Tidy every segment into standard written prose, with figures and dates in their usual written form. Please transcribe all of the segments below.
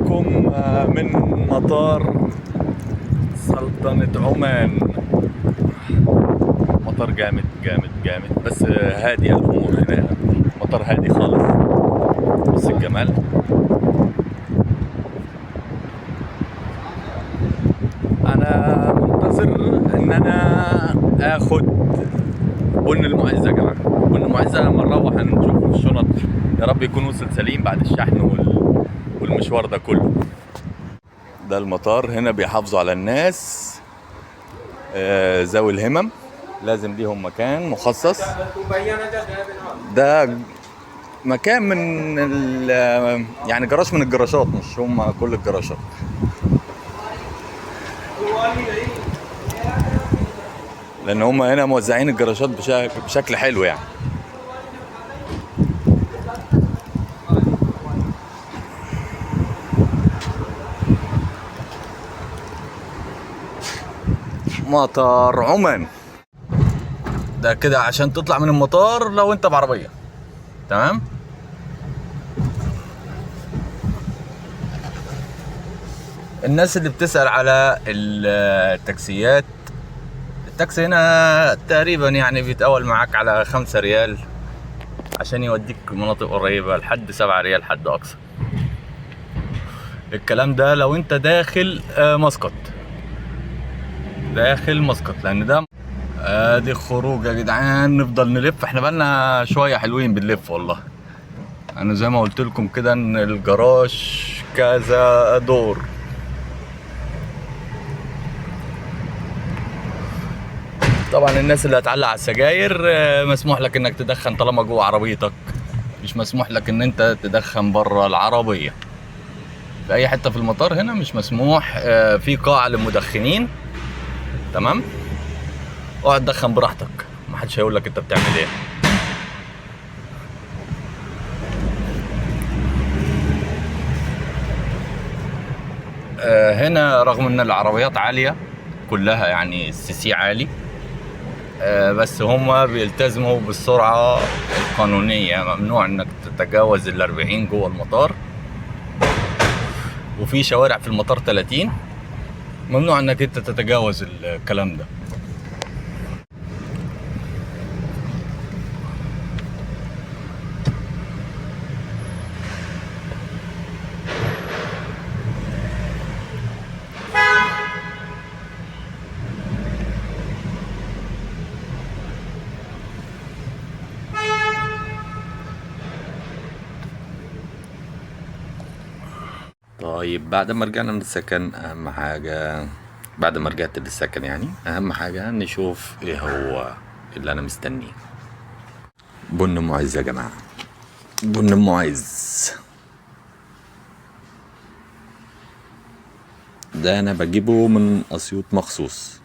بكم من مطار سلطنة عمان. مطار جامد جامد جامد، بس هادي الأمور هنا، مطار هادي خالص. بص الجمال. أنا منتظر إن أنا آخد بن المعزة يا جماعة. بن المعزة لما نروح هنشوف الشنط، يا رب يكون وصل سليم بعد الشحن والمشوار ده كله. ده المطار هنا بيحافظوا على الناس ذوي الهمم، لازم ليهم مكان مخصص. ده مكان من يعني جراج من الجراشات، مش هم كل الجراشات. لان هم هنا موزعين الجراشات بشكل حلو يعني. مطار عمان ده كده عشان تطلع من المطار لو انت بعربية، تمام. الناس اللي بتسأل على التاكسيات، التاكسي هنا تقريبا يعني بيتأول معاك على 5 ريال عشان يوديك مناطق قريبة، لحد 7 ريال حد أقصى. الكلام ده لو انت داخل مسقط، لان ده ادي خروج يا جدعان. نفضل نلف، احنا بقالنا شويه حلوين بنلف والله. انا زي ما قلت لكم كده ان الجراج كذا دور. طبعا الناس اللي هتعلق على السجاير مسموح لك انك تدخن طالما جوه عربيتك، مش مسموح لك ان انت تدخن بره العربيه. في اي حته في المطار هنا مش مسموح. في قاعه للمدخنين، تمام. اقعد دخن براحتك، محدش هيقول لك انت بتعمل ايه. هنا رغم ان العربيات عالية كلها، يعني السي عالي، بس هما بيلتزموا بالسرعة القانونية. ممنوع انك تتجاوز 40 جوه المطار، وفي شوارع في المطار 30 ممنوع انك انت تتجاوز الكلام ده. طيب بعد ما رجعنا من السكن، اهم حاجة بعد ما رجعت للسكن يعني اهم حاجة نشوف ايه هو اللي انا مستنيه. بن معز يا جماعة، بن معز ده انا بجيبه من اسيوط مخصوص.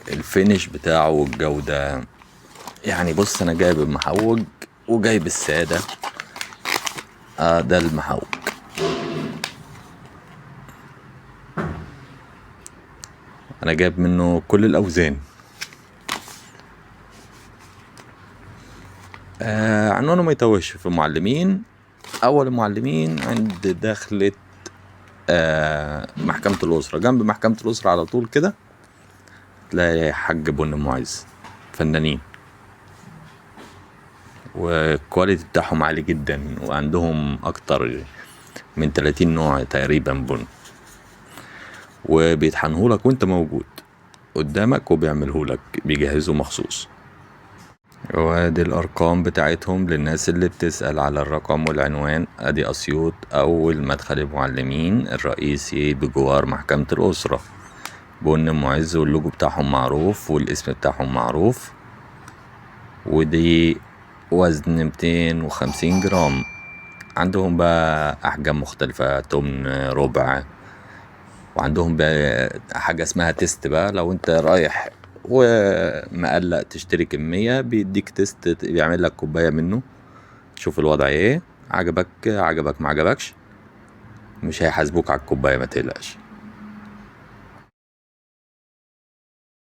الفينش بتاعه والجودة يعني. بص انا جايب المحوج وجايب السادة. ده المحوج. انا جايب منه كل الاوزان. عنوانه ما يتوهش في معلمين. اول معلمين عند دخلة محكمة الأسرة، جنب محكمة الأسرة على طول كده تلاقي حاج بن معز فنانين، والكواليتي بتاعهم عالي جدا، وعندهم اكتر من 30 نوع تقريبا بن، وبيطحنهولك وانت موجود قدامك وبيعملهولك، بيجهزوا مخصوص. وادي الارقام بتاعتهم للناس اللي بتسأل على الرقم والعنوان. ادي اسيوط، اول مدخل المعلمين الرئيسي بجوار محكمة الأسرة. بن معز واللوجو بتاعهم معروف والاسم بتاعهم معروف. ودي وزن 250 جرام. عندهم بقى احجام مختلفة، تمن، ربع، وعندهم بقى حاجة اسمها تيست. بقى لو انت رايح ومقلق تشتري كمية، بيديك تيست، بيعمل لك كوباية منه، تشوف الوضع ايه، عجبك ما عجبكش، مش هيحاسبوك على الكوباية، ما تقلقش.